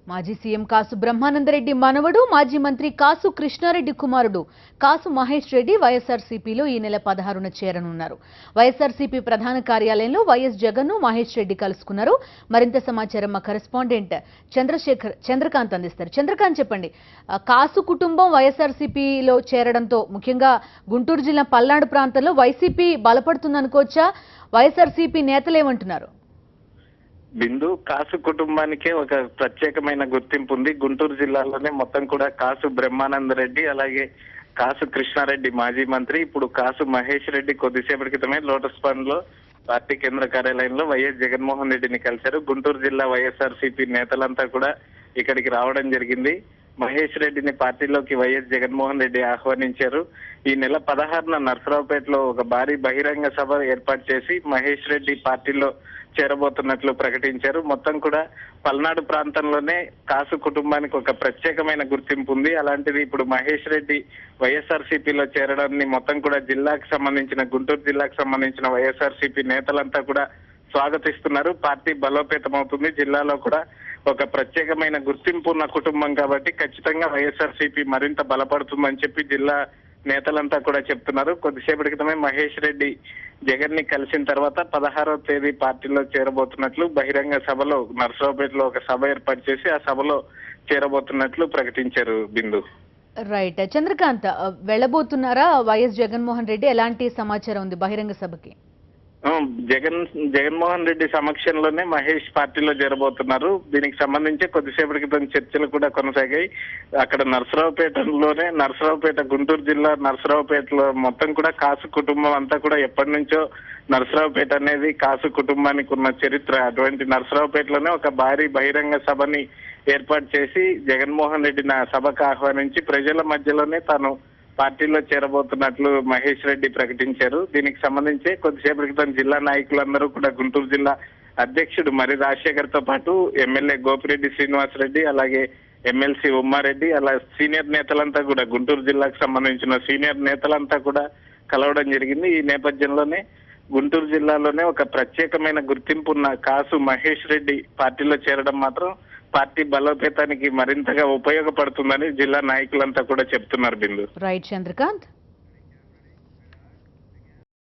మాజీ సీఎం కాసు బ్రహ్మానందరెడ్డి మనవడు మాజీ మంత్రి కాసు కృష్ణారెడ్డి కుమారుడు కాసు మహేష్ రెడ్డి వైఎస్ఆర్సీపీలో ఈ నెల 16న చేరనున్నారు. వైఎస్ఆర్సీపీ ప్రధాన కార్యాలయంలో వైఎస్ జగన్ మహేష్ రెడ్డి కలుసుకున్నారు. మరింత సమాచారం మా కరెస్పాండెంట్ చంద్రకాంత్ అందిస్తారు. చంద్రకాంత్, చెప్పండి, కాసు కుటుంబం వైఎస్ఆర్సీపీలో చేరడంతో ముఖ్యంగా గుంటూరు జిల్లా పల్నాడు ప్రాంతంలో వైసీపీ బలపడుతుందనుకోవచ్చా? వైఎస్ఆర్సీపీ నేతలు ఏమంటున్నారు? బిందు, కాసు కుటుంబానికే ఒక ప్రత్యేకమైన గుర్తింపు ఉంది. గుంటూరు జిల్లాలోనే మొత్తం కూడా కాసు బ్రహ్మానందరెడ్డి, అలాగే కాసు కృష్ణారెడ్డి మాజీ మంత్రి, ఇప్పుడు కాసు మహేష్ రెడ్డి కొద్దిసేపటి క్రితమే లోటస్ పండ్ లో పార్టీ కేంద్ర కార్యాలయంలో వైఎస్ జగన్మోహన్ రెడ్డిని కలిశారు. గుంటూరు జిల్లా వైఎస్ఆర్సీపీ నేతలంతా కూడా ఇక్కడికి రావడం జరిగింది. మహేష్ రెడ్డిని పార్టీలోకి వైఎస్ జగన్మోహన్ రెడ్డి ఆహ్వానించారు. ఈ నెల 16న నర్సరావుపేటలో ఒక భారీ బహిరంగ సభ ఏర్పాటు చేసి మహేష్ రెడ్డి పార్టీలో చేరబోతున్నట్లు ప్రకటించారు. మొత్తం కూడా పల్నాడు ప్రాంతంలోనే కాసు కుటుంబానికి ఒక ప్రత్యేకమైన గుర్తింపు ఉంది. అలాంటిది ఇప్పుడు మహేష్ రెడ్డి వైఎస్ఆర్సీపీలో చేరడాన్ని మొత్తం కూడా జిల్లాకు సంబంధించిన గుంటూరు జిల్లాకు సంబంధించిన వైఎస్ఆర్సీపీ నేతలంతా కూడా స్వాగతిస్తున్నారు. పార్టీ బలోపేతం అవుతుంది. జిల్లాలో కూడా ఒక ప్రత్యేకమైన గుర్తింపు ఉన్న కుటుంబం కాబట్టి ఖచ్చితంగా వైఎస్ఆర్సీపీ మరింత బలపడుతుందని చెప్పి జిల్లా నేతలంతా కూడా చెప్తున్నారు. కొద్దిసేపటి క్రితమే మహేష్ రెడ్డి జగన్ ని కలిసిన తర్వాత 16వ తేదీ పార్టీలో చేరబోతున్నట్లు బహిరంగ సభలో నర్సరావుపేటలో ఒక సభ ఏర్పాటు చేసి ఆ సభలో చేరబోతున్నట్లు ప్రకటించారు. బిందు, రైట్. చంద్రకాంత్, వెళ్ళబోతున్నారా వైఎస్ జగన్మోహన్ రెడ్డి? ఎలాంటి సమాచారం ఉంది బహిరంగ సభకి? జగన్మోహన్ రెడ్డి సమక్షంలోనే మహేష్ పార్టీలో చేరబోతున్నారు. దీనికి సంబంధించి కొద్దిసేపటి క్రితం చర్చలు కూడా కొనసాగాయి. అక్కడ నర్సరావుపేట గుంటూరు జిల్లా నర్సరావుపేటలో మొత్తం కూడా కాసు కుటుంబం అంతా కూడా ఎప్పటి నుంచో నర్సరావుపేట అనేది కాసు కుటుంబానికి ఉన్న చరిత్ర. అటువంటి నర్సరావుపేటలోనే ఒక భారీ బహిరంగ సభని ఏర్పాటు చేసి జగన్మోహన్ రెడ్డిని ఆ సభకు ఆహ్వానించి ప్రజల మధ్యలోనే తాను పార్టీలో చేరబోతున్నట్లు మహేష్ రెడ్డి ప్రకటించారు. దీనికి సంబంధించి కొద్దిసేపటి క్రితం జిల్లా నాయకులందరూ కూడా గుంటూరు జిల్లా అధ్యక్షుడు మరి రాజశేఖర్ తో పాటు ఎమ్మెల్యే గోపిరెడ్డి శ్రీనివాసరెడ్డి, అలాగే ఎమ్మెల్సీ ఉమ్మారెడ్డి, అలా సీనియర్ నేతలంతా కూడా గుంటూరు జిల్లాకు సంబంధించిన సీనియర్ నేతలంతా కూడా కలవడం జరిగింది. ఈ నేపథ్యంలోనే గుంటూరు జిల్లాలోనే ఒక ప్రత్యేకమైన గుర్తింపు ఉన్న కాసు మహేష్ రెడ్డి పార్టీలో చేరడం మాత్రం పార్టీ బలోపేతానికి మరింతగా ఉపయోగపడుతుందని జిల్లా నాయకులంతా కూడా చెప్తున్నారు. బిందు, రైట్ చంద్రకాంత్.